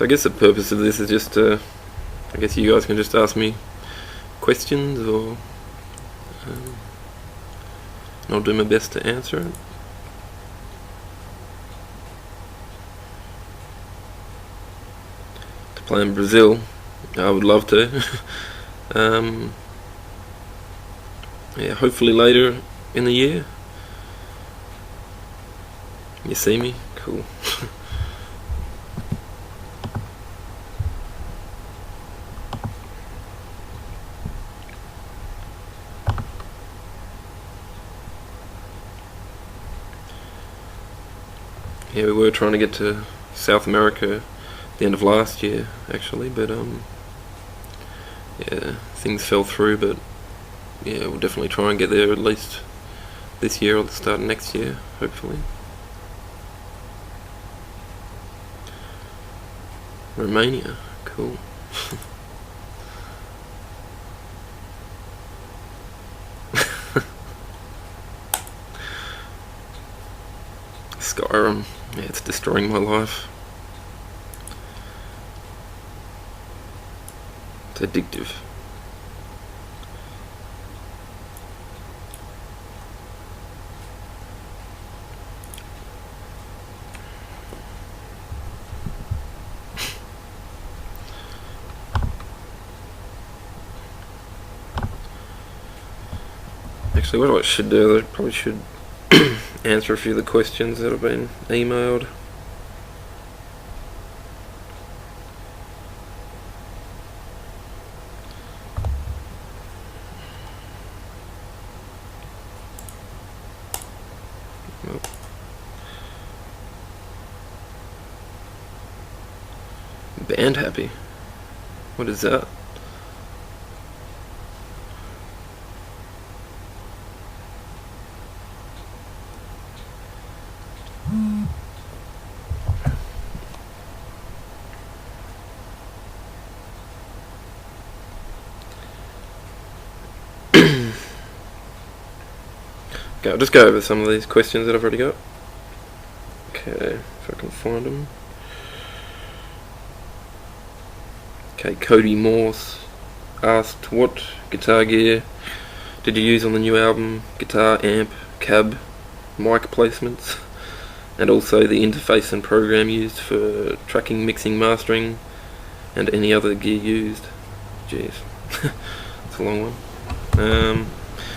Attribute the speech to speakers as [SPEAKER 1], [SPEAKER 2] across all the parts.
[SPEAKER 1] So I guess the purpose of this is just I guess you guys can just ask me questions, or and I'll do my best to answer it. To play in Brazil, I would love to. Yeah, hopefully later in the year. You see me? Cool. Yeah, we were trying to get to South America at the end of last year, actually, but yeah, things fell through. But yeah, we'll definitely try and get there at least this year or the start of next year, hopefully. Romania, cool. Skyrim, yeah, it's destroying my life. It's addictive. Actually, what I should do, I probably should answer a few of the questions that have been emailed. Oh. Band happy? What is that? Okay, I'll just go over some of these questions that I've already got. Okay, if I can find them. Okay, Cody Morse asked, what guitar gear did you use on the new album? Guitar, amp, cab, mic placements, and also the interface and program used for tracking, mixing, mastering, and any other gear used. Jeez, it's a long one.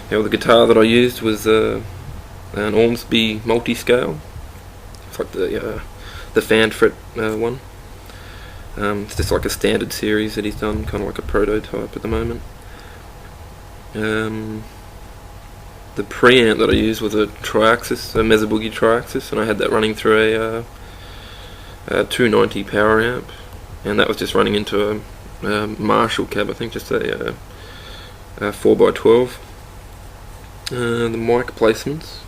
[SPEAKER 1] Yeah, well, the guitar that I used was an Ormsby multi-scale. It's like the fan fret one. It's just like a standard series that he's done, kind of like a prototype at the moment. The preamp that I used was a Triaxis, a Mesa Boogie Triaxis, and I had that running through a 290 power amp, and that was just running into a Marshall cab, I think, just a 4x12. The mic placements,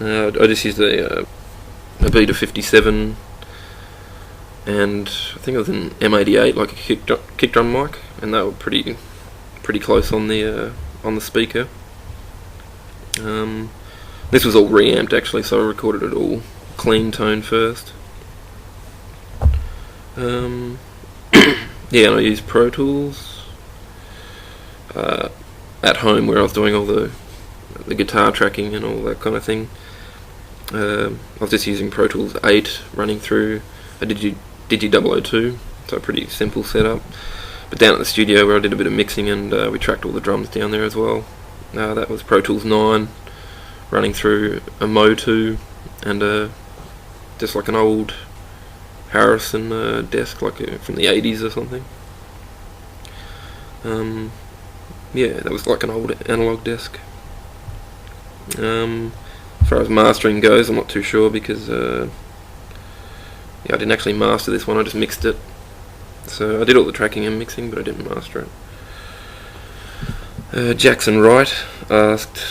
[SPEAKER 1] I just used a Beta 57, and I think it was an M88, like a kick drum mic, and they were pretty close on the speaker. This was all reamped actually, so I recorded it all clean tone first. Yeah, and I used Pro Tools at home, where I was doing all the guitar tracking and all that kind of thing. I was just using Pro Tools 8 running through a Digi 002, so a pretty simple setup. But down at the studio where I did a bit of mixing, and we tracked all the drums down there as well, that was Pro Tools 9 running through a Mo2 and just like an old Harrison desk, like from the 80s or something. Yeah, that was like an old analog desk. As far as mastering goes, I'm not too sure, because yeah, I didn't actually master this one, I just mixed it. So I did all the tracking and mixing, but I didn't master it. Jackson Wright asked,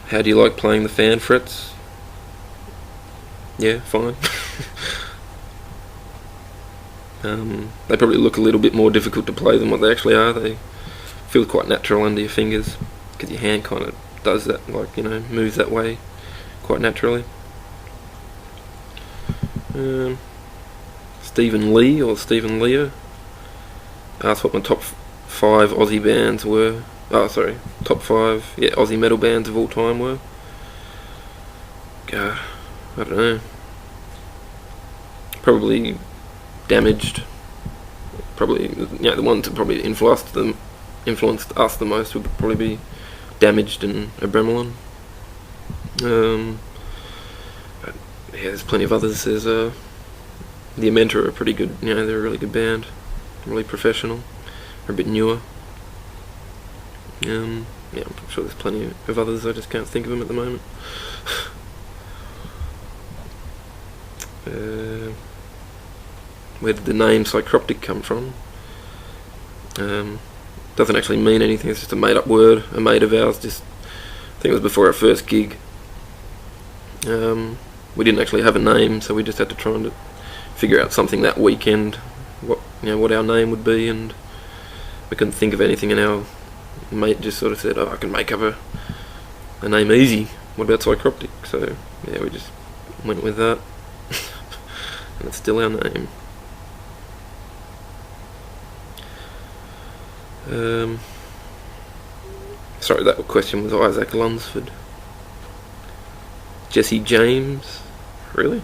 [SPEAKER 1] how do you like playing the fan frets? Yeah, fine. They probably look a little bit more difficult to play than what they actually are. They feel quite natural under your fingers, because your hand kind of does that, like, you know, moves that way quite naturally. Stephen Lee or Stephen Lear asked what my top 5 Aussie bands were. Oh, sorry, top 5 Aussie metal bands of all time were. God, I don't know. Probably Damaged. Probably, the ones that probably influenced us the most would probably be Damaged and Repression. But there's plenty of others. There's The Amenta are pretty good. They're a really good band, really professional. They're a bit newer. I'm sure there's plenty of others. I just can't think of them at the moment. Where did the name Psycroptic come from? Doesn't actually mean anything. It's just a made-up word. A mate of ours, I think it was before our first gig. We didn't actually have a name, so we just had to try and figure out something that weekend. What our name would be, and we couldn't think of anything. And our mate just sort of said, "Oh, I can make up a name easy. What about Psycroptic?" So we just went with that, and it's still our name. Sorry, that question was Isaac Lunsford. Jesse James, really?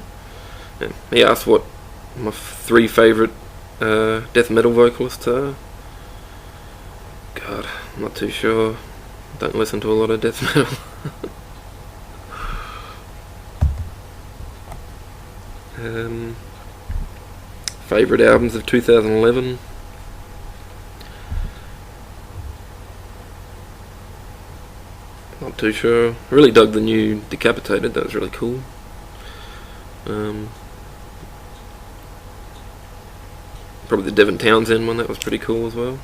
[SPEAKER 1] Yeah. He asked what my 3 favourite death metal vocalists are. God, I'm not too sure. Don't listen to a lot of death metal. Favourite albums of 2011. Not too sure. I really dug the new Decapitated. That was really cool. Probably the Devin Townsend one. That was pretty cool as well.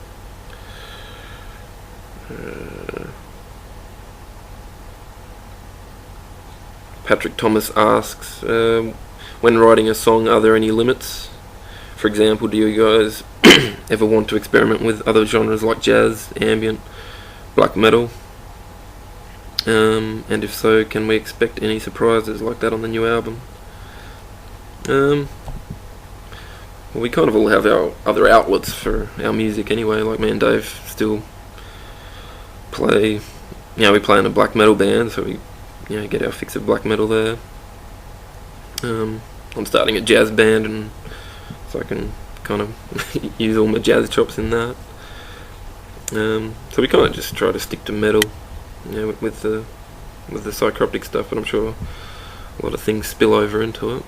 [SPEAKER 1] Patrick Thomas asks, when writing a song, are there any limits? For example, do you guys ever want to experiment with other genres like jazz, ambient, black metal? And if so, can we expect any surprises like that on the new album? Well, we kind of all have our other outlets for our music anyway. Like me and Dave still play, we play in a black metal band, so we get our fix of black metal there. I'm starting a jazz band, and so I can kind of use all my jazz chops in that. So we kind of just try to stick to metal, with the Psycroptic stuff, but I'm sure a lot of things spill over into it.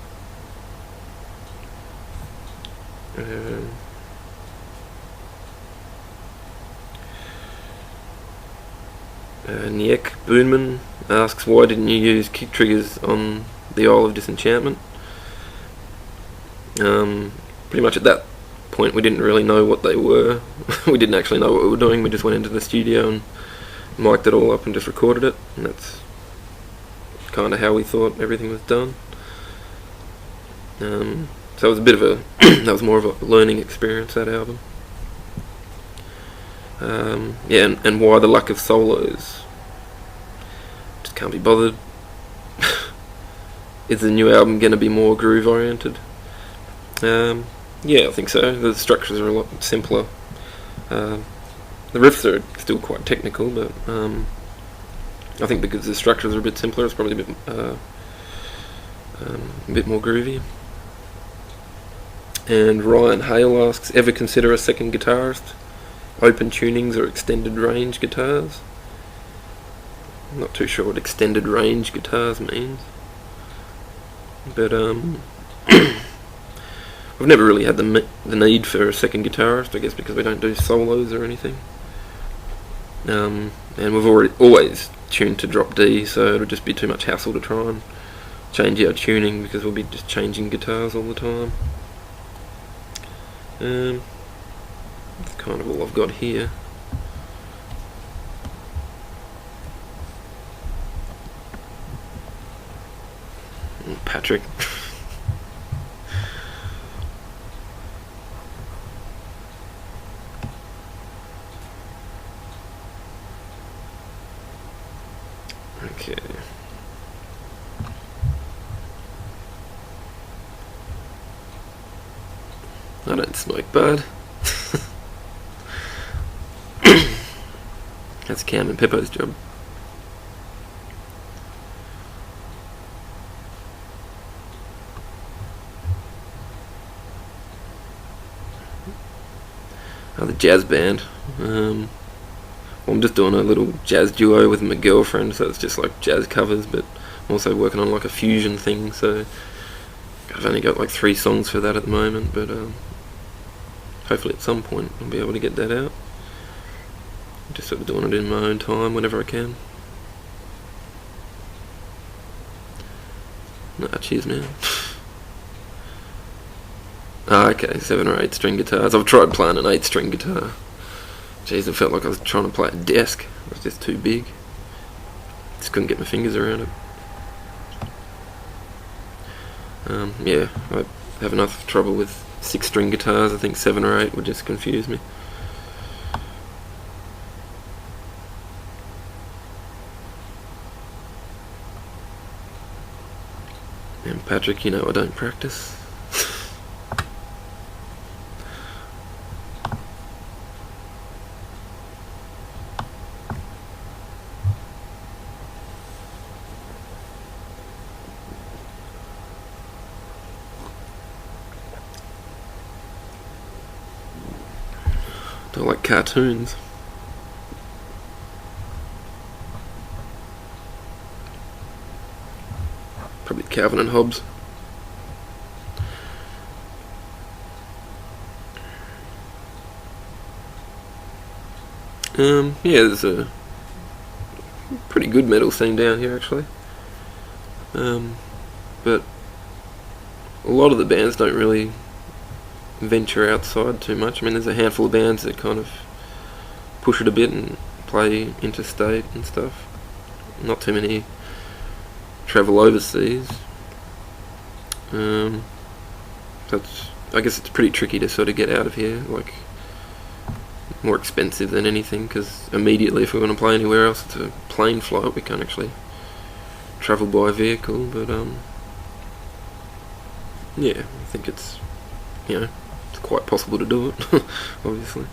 [SPEAKER 1] Niek Boonman asks, why didn't you use kick triggers on the Isle of Disenchantment? Pretty much at that point we didn't really know what they were. We didn't actually know what we were doing. We just went into the studio and mic'd it all up and just recorded it, and that's kind of how we thought everything was done. So it was a bit of a that was more of a learning experience, that album. And why the lack of solos? Just can't be bothered. Is the new album going to be more groove oriented? I think so. The structures are a lot simpler. The riffs are still quite technical, but I think because the structures are a bit simpler, it's probably a bit more groovy. And Ryan Hale asks, ever consider a second guitarist? Open tunings or extended range guitars? I'm not too sure what extended range guitars means, but I've never really had the need for a second guitarist, I guess because we don't do solos or anything. And we've always tuned to drop D, so it'll just be too much hassle to try and change our tuning because we'll be just changing guitars all the time. That's kind of all I've got here. Patrick. Okay. I don't smoke bud. That's Cam and Peppo's job. The jazz band. Well, I'm just doing a little jazz duo with my girlfriend, so it's just like jazz covers, but I'm also working on like a fusion thing, so I've only got like 3 songs for that at the moment, but hopefully at some point I'll be able to get that out. I'm just sort of doing it in my own time whenever I can. Cheers man. Okay, 7 or 8 string guitars. I've tried playing an 8-string guitar. Jeez, it felt like I was trying to play a desk. It was just too big. Just couldn't get my fingers around it. Yeah, I have enough trouble with 6-string guitars. I think 7 or 8 would just confuse me. And Patrick, you know I don't practice. I like cartoons. Probably Calvin and Hobbes. Yeah, there's a pretty good metal scene down here actually. But a lot of the bands don't really venture outside too much. I mean, there's a handful of bands that kind of push it a bit and play interstate and stuff. Not too many travel overseas. That's, I guess it's pretty tricky to sort of get out of here, like more expensive than anything, because immediately if we're going to play anywhere else it's a plane flight. We can't actually travel by vehicle, but yeah, I think it's, you know, it's quite possible to do it, obviously.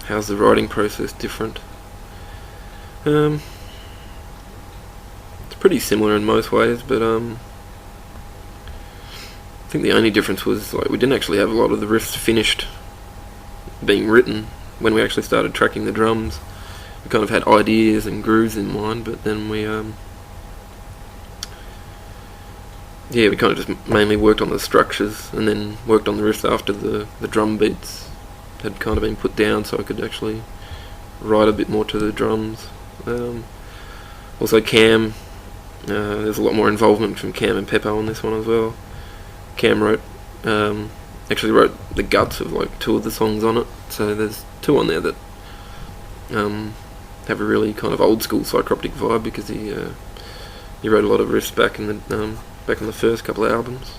[SPEAKER 1] How's the writing process different? It's pretty similar in most ways, but I think the only difference was like we didn't actually have a lot of the riffs finished being written when we actually started tracking the drums. We kind of had ideas and grooves in mind, but then we kind of just mainly worked on the structures and then worked on the riffs after the drum beats had kind of been put down, so I could actually write a bit more to the drums. Also Cam, there's a lot more involvement from Cam and Peppo on this one as well. Cam actually wrote the guts of like 2 of the songs on it, so there's 2 on there that have a really kind of old school Psycroptic vibe, because he wrote a lot of riffs back in the first couple of albums.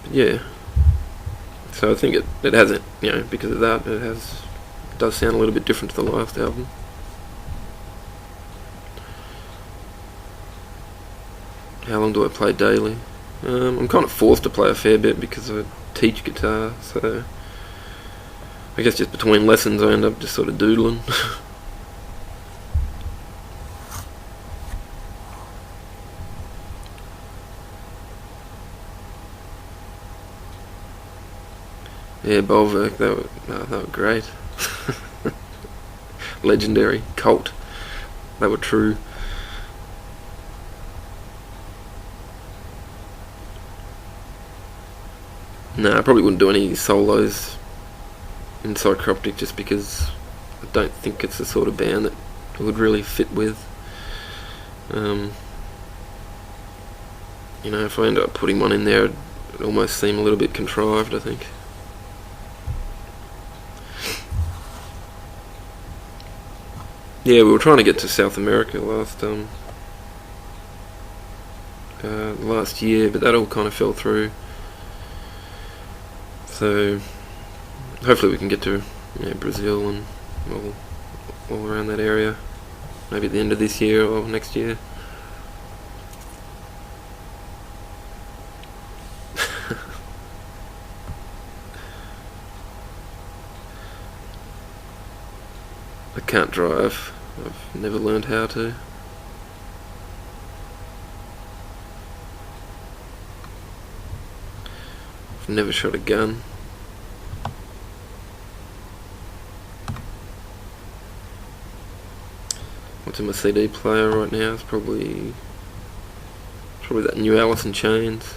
[SPEAKER 1] Yeah, so I think it has it, you know, because of that it does sound a little bit different to the last album. How long do I play daily? I'm kind of forced to play a fair bit because I teach guitar, so I guess just between lessons I end up just sort of doodling. Yeah, Bolverk, they were great. Legendary, cult. They were true. No, I probably wouldn't do any solos in Psycroptic, just because I don't think it's the sort of band that it would really fit with. You know, if I end up putting one in there, it'd almost seem a little bit contrived, I think. Yeah, we were trying to get to South America last year, but that all kind of fell through. So hopefully we can get to Brazil and, well, all around that area. Maybe at the end of this year or next year. I can't drive. I've never learned how to. I've never shot a gun. What's in my CD player right now is probably that new Alice in Chains.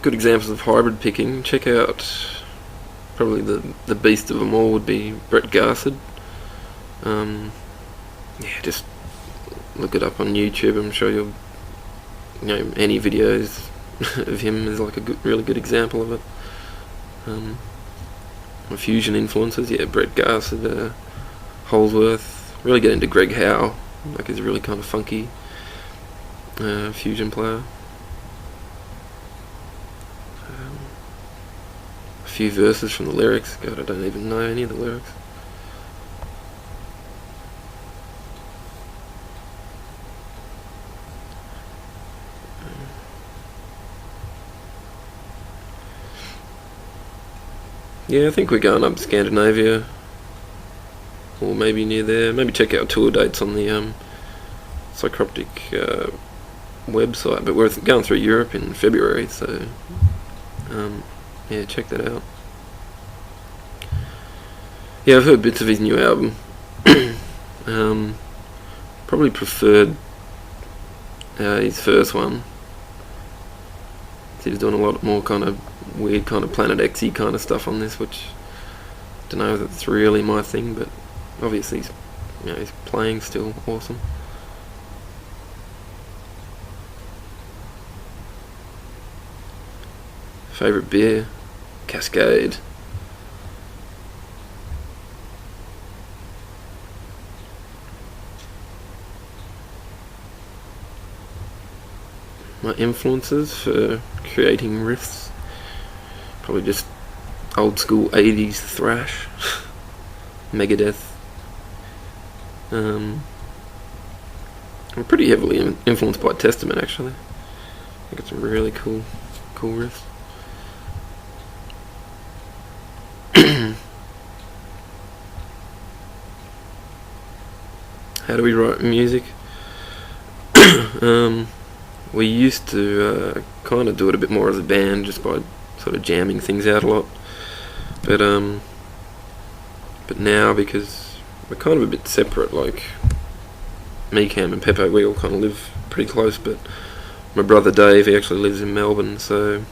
[SPEAKER 1] Good examples of hybrid picking. Check out probably the beast of them all would be Brett Garsed. Yeah, just look it up on YouTube. I'm sure you'll, any videos of him is like a really good example of it. Fusion influences, yeah, Brett Garsed, Holsworth. Really get into Greg Howe, like he's a really kind of funky fusion player. A few verses from the lyrics. God, I don't even know any of the lyrics. Yeah, I think we're going up Scandinavia, or maybe near there. Maybe check out tour dates on the Psycroptic website. But we're going through Europe in February, so yeah, check that out. Yeah, I've heard bits of his new album. Probably preferred his first one. He was doing a lot more kind of weird kind of Planet X-y kind of stuff on this, which I don't know if it's really my thing, but obviously he's playing still awesome. Favourite beer? Cascade. My influences for creating riffs, probably just old school 80s thrash, Megadeth. I'm pretty heavily influenced by Testament, actually. I think it's a really cool riff. How do we write music? We used to kind of do it a bit more as a band, just by sort of jamming things out a lot. But now, because we're kind of a bit separate, like me, Cam and Pepe, we all kind of live pretty close, but my brother Dave, he actually lives in Melbourne, so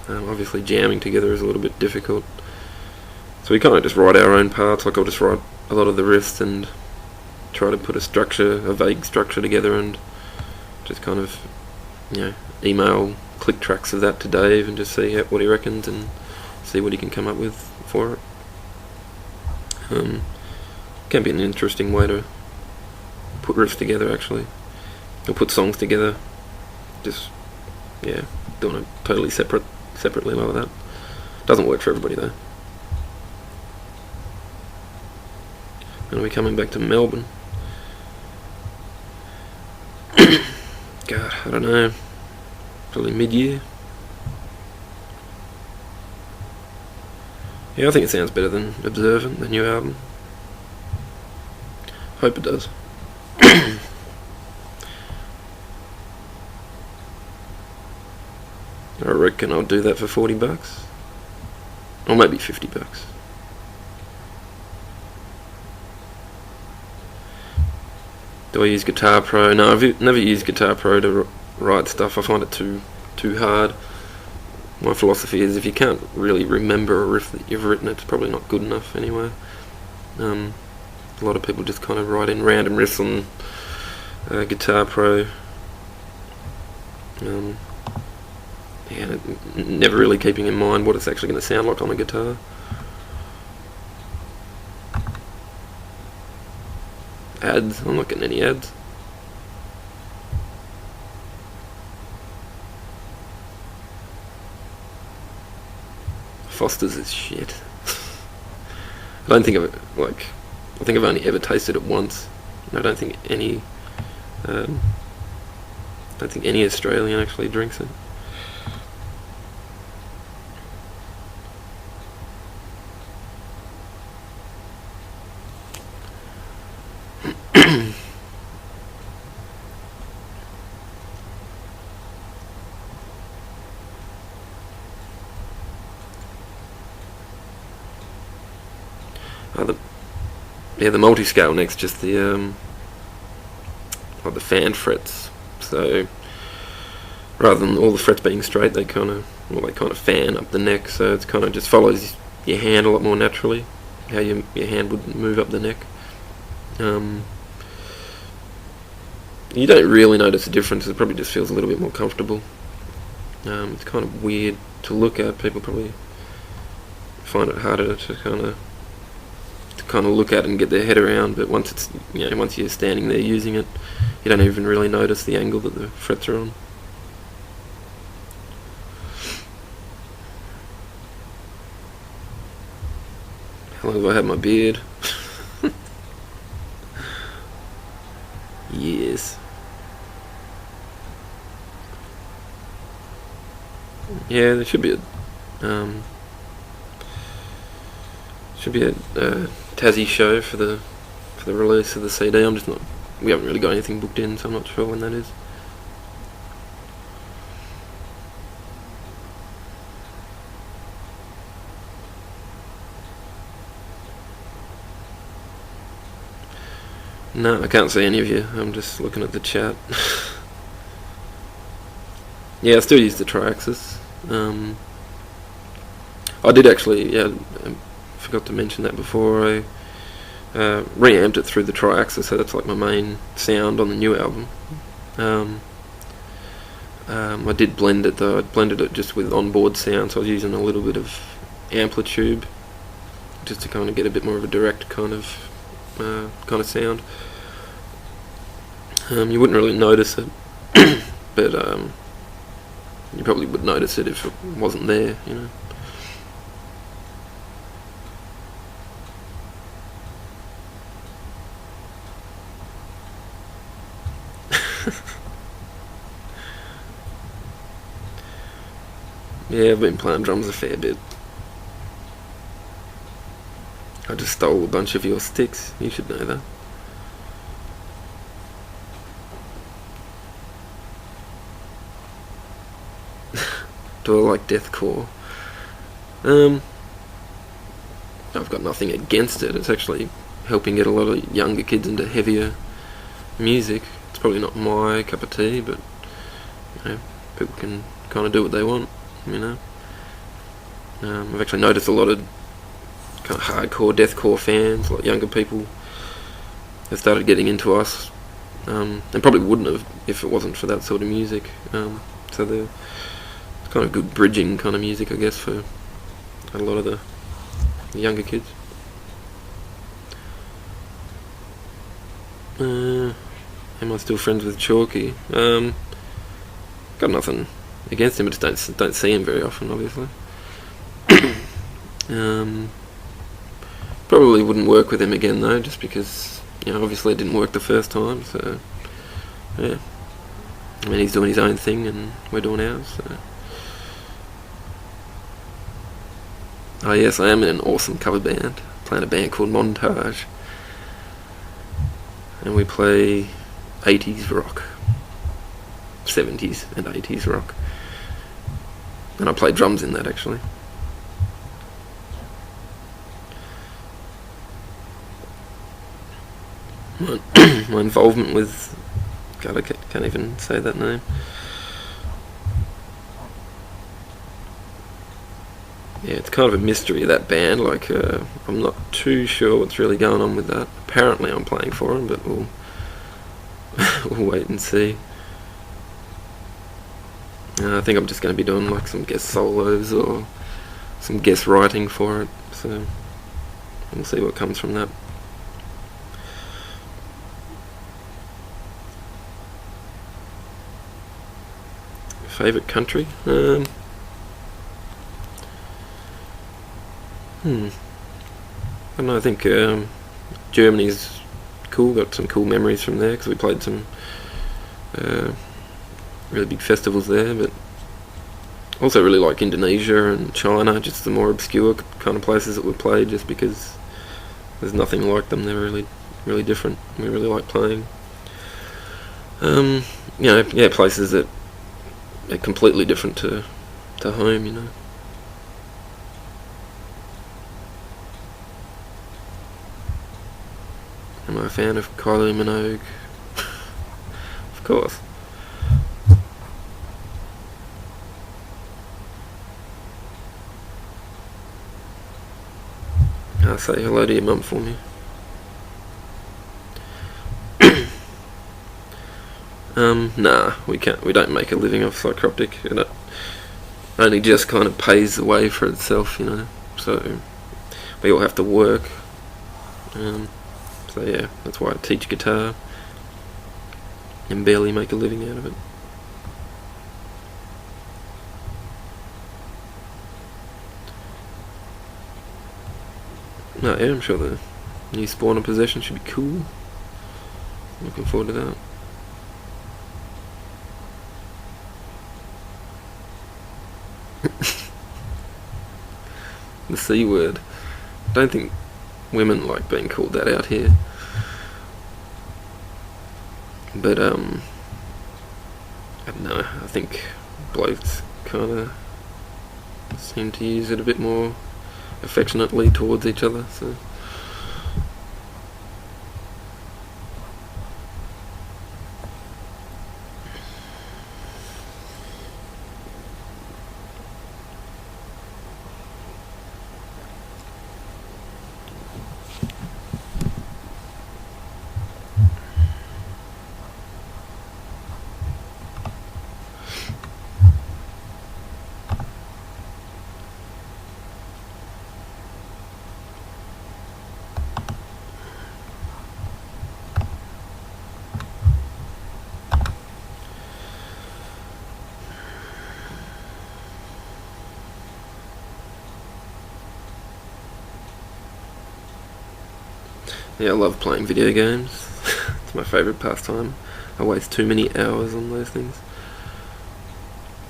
[SPEAKER 1] obviously jamming together is a little bit difficult. So we kind of just write our own parts. Like I'll just write a lot of the riffs and try to put a vague structure together, and just kind of email click tracks of that to Dave and just see what he reckons and see what he can come up with for it. Can be an interesting way to put riffs together, actually, or put songs together. Just doing it totally separately like that. Doesn't work for everybody though. And we're coming back to Melbourne. God, I don't know. Probably mid-year. Yeah, I think it sounds better than Observant, the new album. Hope it does. I reckon I'll do that for $40. Or maybe $50. Do I use Guitar Pro? No, I've never used Guitar Pro to write stuff. I find it too hard. My philosophy is if you can't really remember a riff that you've written, it's probably not good enough anyway. A lot of people just kind of write in random riffs on Guitar Pro. Never really keeping in mind what it's actually going to sound like on a guitar. Ads, I'm not getting any ads. Foster's is shit. I don't think I think I've only ever tasted it once. And I don't think any Australian actually drinks it. The multi-scale neck's just the the fan frets. So rather than all the frets being straight, they kind of fan up the neck. So it kind of just follows your hand a lot more naturally, how your hand would move up the neck. You don't really notice a difference. It probably just feels a little bit more comfortable. It's kind of weird to look at. People probably find it harder to kind of look at and get their head around, but once you're standing there using it, you don't even really notice the angle that the frets are on. How long have I had my beard? Years. Yeah, there should be a Tassie show for the release of the CD. We haven't really got anything booked in, so I'm not sure when that is. No, I can't see any of you. I'm just looking at the chat. Yeah, I still use the Triaxis. I did actually, I forgot to mention that before. I reamped it through the Triaxis, so that's like my main sound on the new album. I did blend it though. I blended it just with onboard sound, so I was using a little bit of amplitude just to kind of get a bit more of a direct kind of sound. You wouldn't really notice it, but you probably would notice it if it wasn't there, you know. Yeah, I've been playing drums a fair bit. I just stole a bunch of your sticks, you should know that. Do I like deathcore? I've got nothing against it. It's actually helping get a lot of younger kids into heavier music. It's probably not my cup of tea, but you know, people can kind of do what they want, you know. I've actually noticed a lot of kind of hardcore deathcore fans, like younger people, have started getting into us, and probably wouldn't have if it wasn't for that sort of music. So they're kind of good bridging kind of music, I guess, for a lot of the younger kids. Am I still friends with Chalky? Got nothing against him, I just don't see him very often, obviously. Probably wouldn't work with him again though, just because, you know, obviously it didn't work the first time, so yeah. I mean, he's doing his own thing and we're doing ours, so. Oh yes, I am in an awesome cover band, playing a band called Montage, and we play 80s rock, 70s and 80s rock, and I play drums in that actually. My involvement with, God, I can't even say that name. yeah, it's kind of a mystery, that band. Like, I'm not too sure what's really going on with that. Apparently I'm playing for them, but we'll we'll wait and see. I think I'm just going to be doing like some guest solos or some guest writing for it, so we'll see what comes from that. Favourite country? I don't know, I think Germany's cool, got some cool memories from there because we played some really big festivals there, but also really like Indonesia and China, just the more obscure kind of places that we played, just because there's nothing like them. They're really, really different. We really like playing. Places that are completely different to home, you know. Am I a fan of Kylie Minogue? Of course. Say hello to your mum for me. Nah, we can't. We don't make a living off Psycroptic. It only just kind of pays the way for itself, you know. So we all have to work. So yeah, that's why I teach guitar and barely make a living out of it. No, yeah, I'm sure the new Spawner possession should be cool. Looking forward to that. The C word. I don't think women like being called that out here. But I don't know, I think blokes kinda seem to use it a bit more affectionately towards each other, so yeah, I love playing video games. It's my favourite pastime. I waste too many hours on those things.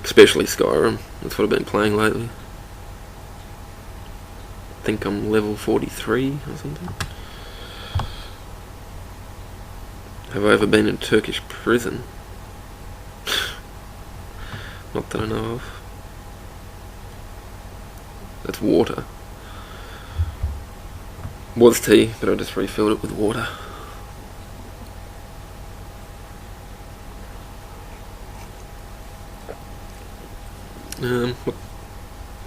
[SPEAKER 1] Especially Skyrim. That's what I've been playing lately. I think I'm level 43 or something. Have I ever been in a Turkish prison? Not that I know of. That's water. Was tea, but I just refilled it with water.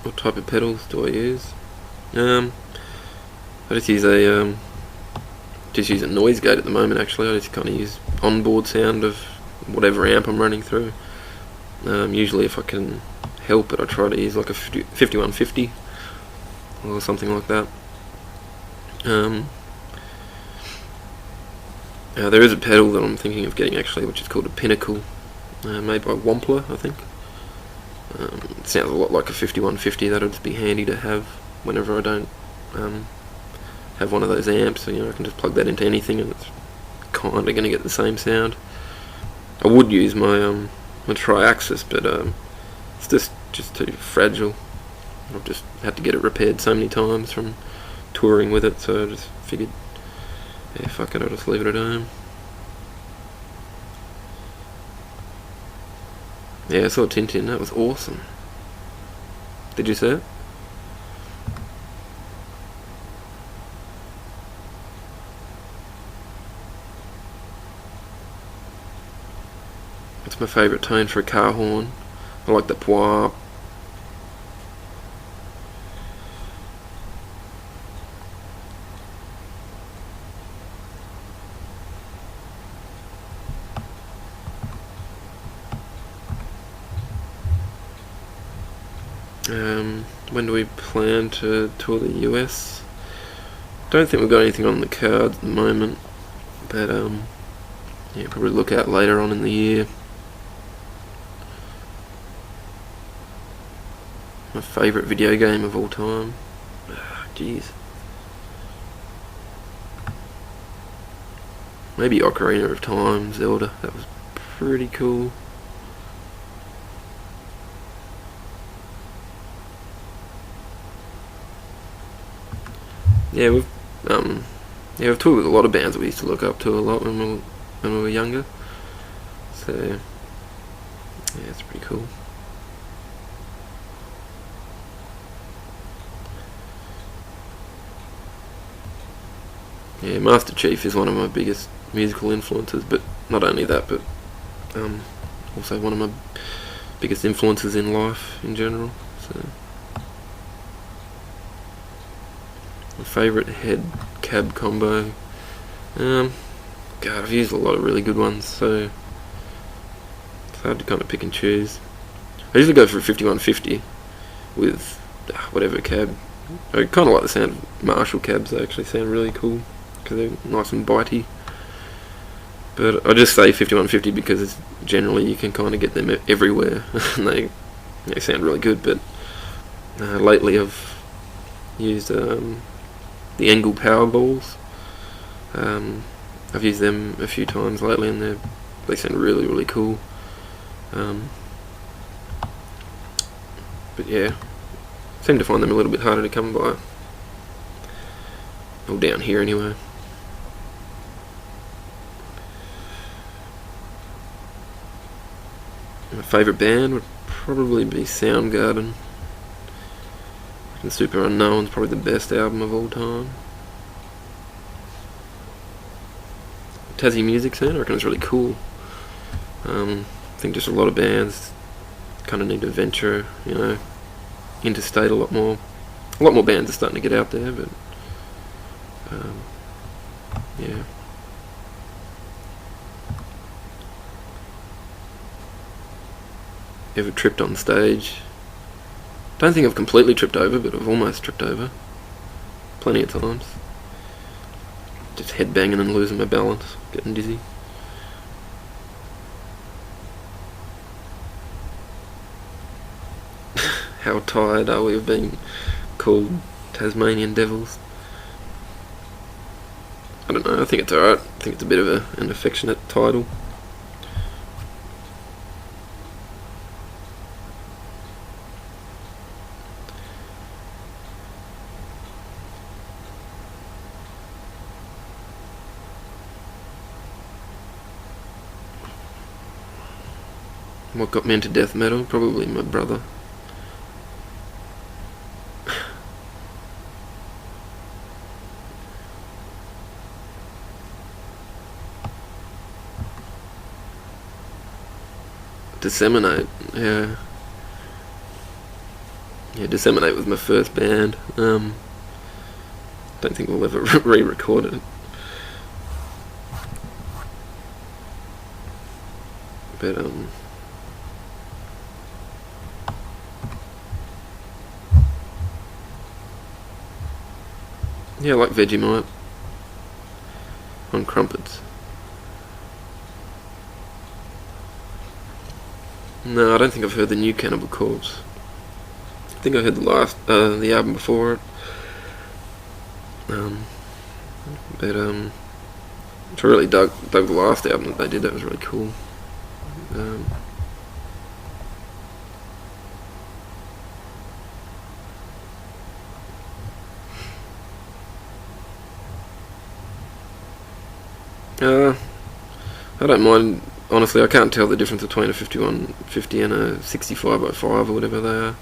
[SPEAKER 1] What type of pedals do I use? I just use a noise gate at the moment. Actually, I just kind of use onboard sound of whatever amp I'm running through. Usually, if I can help it, I try to use like a 5150 or something like that. There is a pedal that I'm thinking of getting actually, which is called a Pinnacle, made by Wampler, I think. It sounds a lot like a 5150. That'll just be handy to have whenever I don't have one of those amps. So, you know, I can just plug that into anything and it's kind of going to get the same sound. I would use my Triaxis, but it's just too fragile. I've just had to get it repaired so many times from touring with it, so I just figured, yeah, fuck it, I'll just leave it at home. Yeah, I saw Tintin, that was awesome. Did you see it? It's my favourite tone for a car horn. I like the pwah. When do we plan to tour the US? Don't think we've got anything on the cards at the moment, but yeah, probably look out later on in the year. My favourite video game of all time. Jeez. Maybe Ocarina of Time, Zelda. That was pretty cool. Yeah, we've toured with a lot of bands that we used to look up to a lot when we were younger. So yeah, it's pretty cool. Yeah, Master Chief is one of my biggest musical influences, but not only that, but also one of my biggest influences in life in general. So my favourite head cab combo. God, I've used a lot of really good ones, so it's hard to kind of pick and choose. I usually go for a 5150 with whatever cab. I kind of like the sound of Marshall cabs. They actually sound really cool because they're nice and bitey. But I just say 5150 because generally you can kind of get them everywhere and they sound really good. But lately I've used the Engel power balls. I've used them a few times lately and they sound really, really cool. But yeah, seem to find them a little bit harder to come by. Well, down here anyway. My favourite band would probably be Soundgarden. And Super Unknown's probably the best album of all time. Tassie music scene, I reckon it's really cool. I think just a lot of bands kind of need to venture, interstate a lot more. A lot more bands are starting to get out there, but yeah. Ever tripped on stage? Don't think I've completely tripped over, but I've almost tripped over. Plenty of times. Just head banging and losing my balance, getting dizzy. How tired are we of being called Tasmanian Devils? I don't know, I think it's alright. I think it's a bit of an affectionate title. What got me into death metal? Probably my brother. Disseminate, yeah. Yeah, Disseminate was my first band. Don't think we'll ever re-record it. But yeah, I like Vegemite on crumpets. No, I don't think I've heard the new Cannibal Corpse. I think I heard the album before it. But I really dug the last album that they did. That was really cool. I don't mind, honestly. I can't tell the difference between a 5150 and a 65/5 or whatever they are.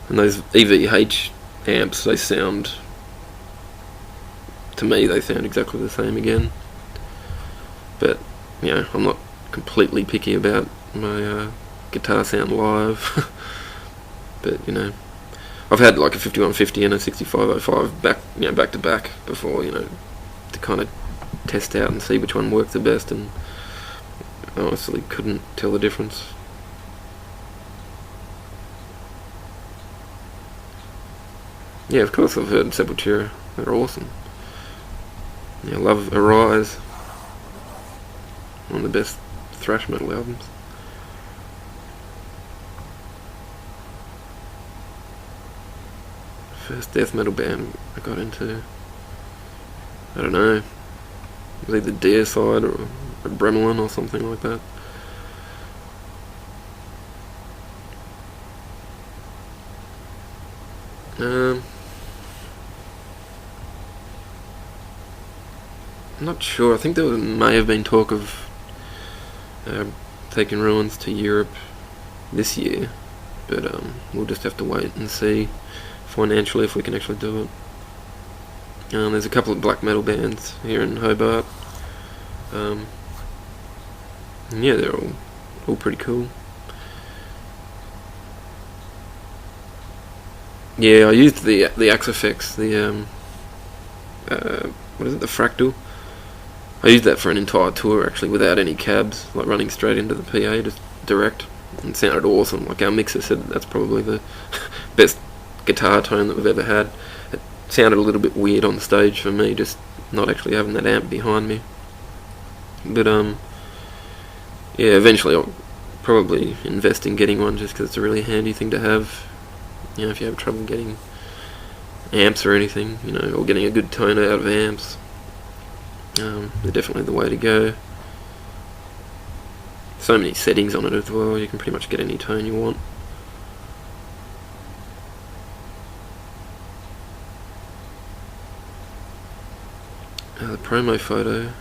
[SPEAKER 1] And those EVH amps, they sound, to me, they sound exactly the same again. But, I'm not completely picky about my guitar sound live. But, I've had like a 5150 and a 65/5 back to back before, to kind of test out and see which one worked the best, and I honestly couldn't tell the difference. Yeah, of course I've heard Sepultura. They're awesome. Yeah, I love Arise. One of the best thrash metal albums. First death metal band I got into, I don't know, it was either Deicide or Bremelin or something like that. I'm not sure. I think there may have been talk of taking Ruins to Europe this year, but we'll just have to wait and see financially if we can actually do it. There's a couple of black metal bands here in Hobart. And yeah, they're all pretty cool. Yeah, I used the Axe Effects, the what is it, the Fractal. I used that for an entire tour actually, without any cabs, like running straight into the PA, just direct, and it sounded awesome. Like our mixer said, that's probably the best guitar tone that we've ever had. It sounded a little bit weird on stage for me, just not actually having that amp behind me. But yeah, eventually I'll probably invest in getting one, just because it's a really handy thing to have. You know, if you have trouble getting amps or anything, you know, or getting a good tone out of amps, they're definitely the way to go. So many settings on it as well, you can pretty much get any tone you want. The promo photo.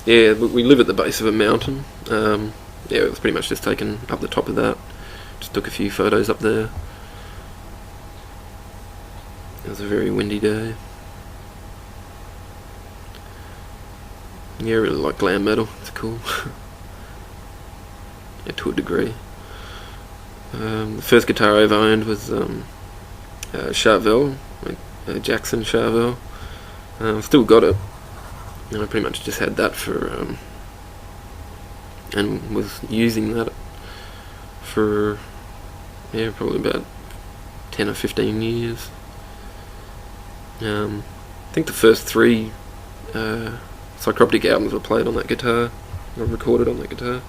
[SPEAKER 1] Yeah, we live at the base of a mountain. Yeah, it was pretty much just taken up the top of that. Just took a few photos up there. It was a very windy day. Yeah, I really like glam metal. It's cool. Yeah, to a degree. The first guitar I ever owned was Charvel, Jackson Charvel. I've still got it. And I pretty much just had that for and was using that for, yeah, probably about 10 or 15 years. I think the first 3 Psycroptic albums were played on that guitar, or recorded on that guitar.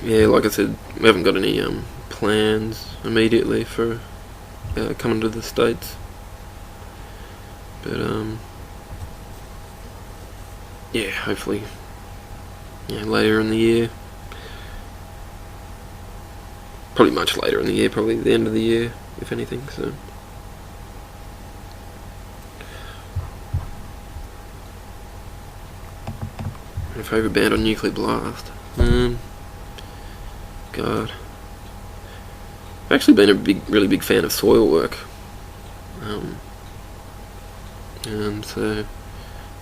[SPEAKER 1] Yeah, like I said, we haven't got any plans immediately for coming to the States, but yeah, hopefully, yeah, later in the year. Probably much later in the year, probably the end of the year, if anything. So. My favourite band on Nuclear Blast. God. I've actually been a really big fan of Soilwork. So a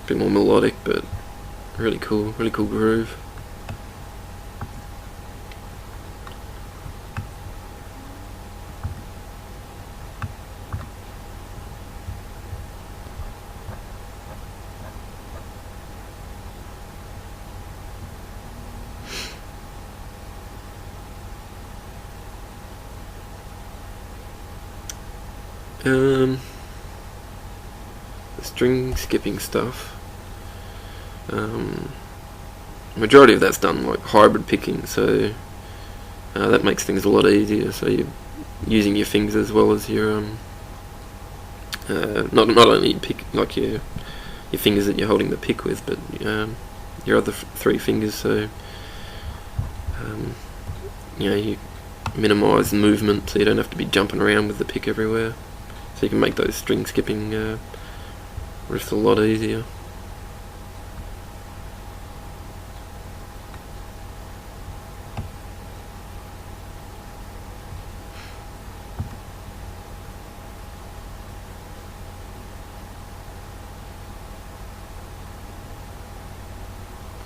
[SPEAKER 1] bit more melodic, but really cool groove. The string skipping stuff. Majority of that's done like hybrid picking, so that makes things a lot easier. So you're using your fingers as well as your not only pick like your fingers that you're holding the pick with, but your other 3 fingers. So you know, you minimise the movement, so you don't have to be jumping around with the pick everywhere. So you can make those string skipping Just a lot easier.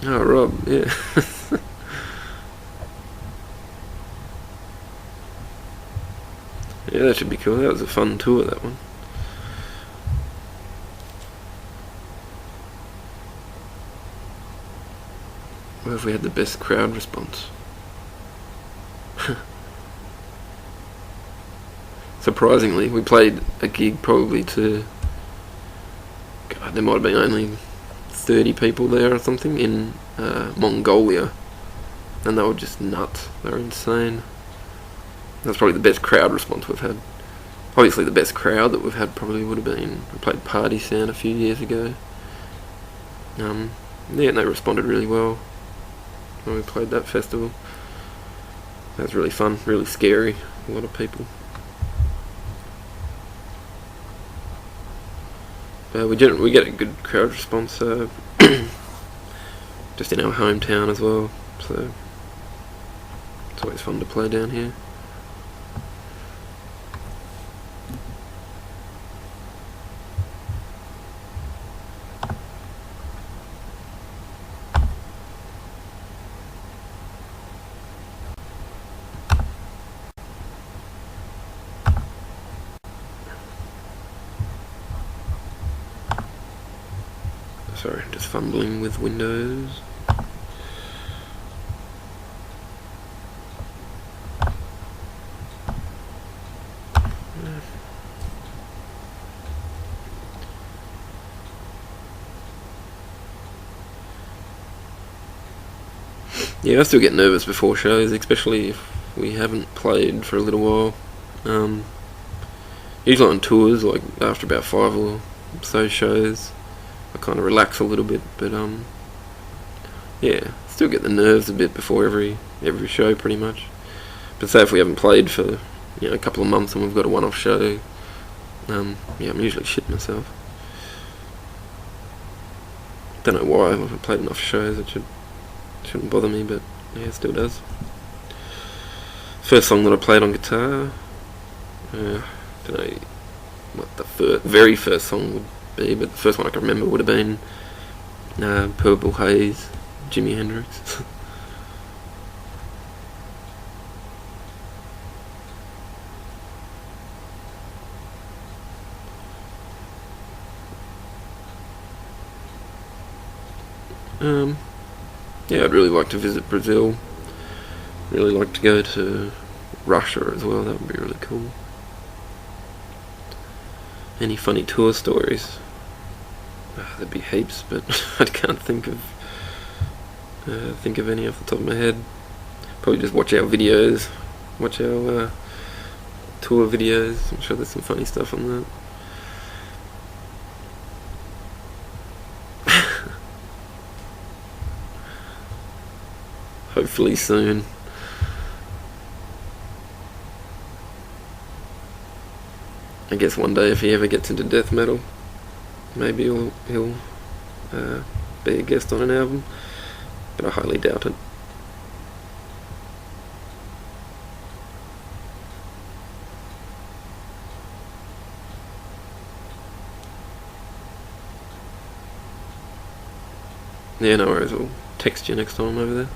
[SPEAKER 1] Oh, Rob, yeah. Yeah, that should be cool. That was a fun tour, that one. Where have we had the best crowd response? Surprisingly, we played a gig probably to... God, there might have been only 30 people there or something in Mongolia. And they were just nuts. They were insane. That's probably the best crowd response we've had. Obviously the best crowd that we've had probably would have been... We played Party Sound a few years ago. Yeah, and they responded really well when we played that festival. That was really fun, really scary. A lot of people. We get a good crowd response just in our hometown as well, so it's always fun to play down here. Sorry, just fumbling with Windows. Yeah, I still get nervous before shows, especially if we haven't played for a little while. Usually on tours, like after about 5 or so shows, I kind of relax a little bit, but yeah, still get the nerves a bit before every show pretty much. But say if we haven't played for a couple of months and we've got a one-off show, yeah, I'm usually shitting myself. Don't know why. I've played enough shows, it shouldn't bother me, but yeah, it still does. First song that I played on guitar, don't know what the very first song would be, but the first one I can remember would have been Purple Haze, Jimi Hendrix. Yeah, I'd really like to visit Brazil. Really like to go to Russia as well. That would be really cool. Any funny tour stories? There'd be heaps, but I can't think of any off the top of my head. Probably just watch our videos, watch our tour videos. I'm sure there's some funny stuff on that. Hopefully soon. I guess one day if he ever gets into death metal, maybe he'll be a guest on an album, but I highly doubt it. Yeah, no worries, I'll text you next time I'm over there.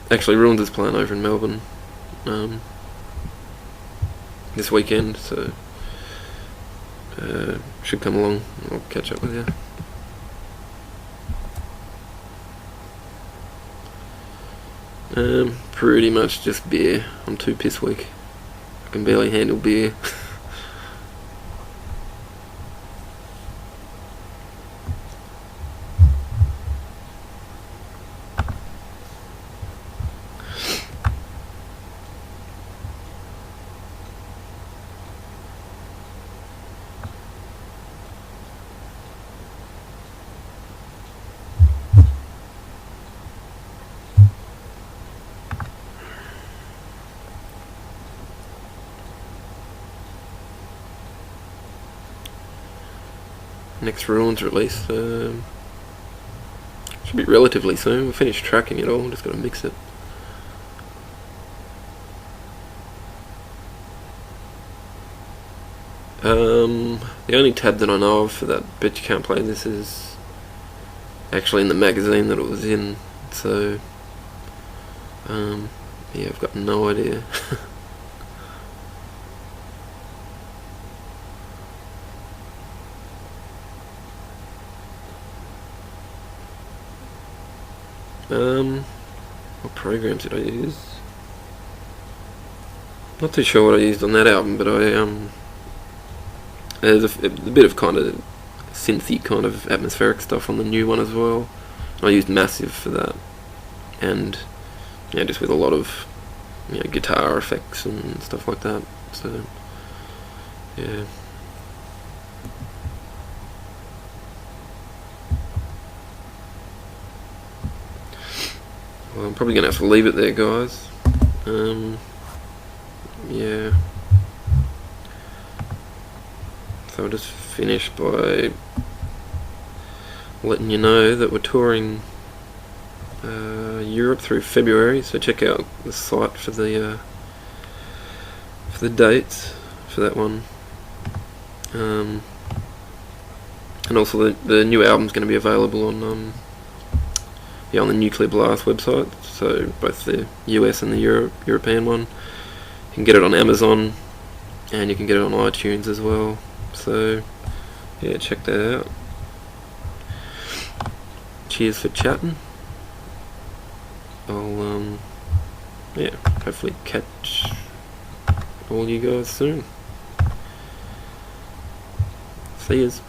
[SPEAKER 1] Actually, Ruins is playing over in Melbourne this weekend, so should come along. I'll catch up with you. Pretty much just beer. I'm too piss weak. I can barely handle beer. next Ruins release. Should be relatively soon. We've finished tracking it all, just got to mix it. The only tab that I know of for that Bet You Can't Play This is actually in the magazine that it was in, so yeah, I've got no idea. What programs did I use? Not too sure what I used on that album, but there's a bit of kind of synthy kind of atmospheric stuff on the new one as well. I used Massive for that, and yeah, just with a lot of guitar effects and stuff like that. So yeah. Well, I'm probably gonna have to leave it there, guys. Yeah. So I'll just finish by letting you know that we're touring Europe through February, so check out the site for the dates for that one. And also the new album's going to be available on on the Nuclear Blast website, so both the US and the European one. You can get it on Amazon, and you can get it on iTunes as well. So yeah, check that out. Cheers for chatting. I'll yeah, hopefully catch all you guys soon. See yous.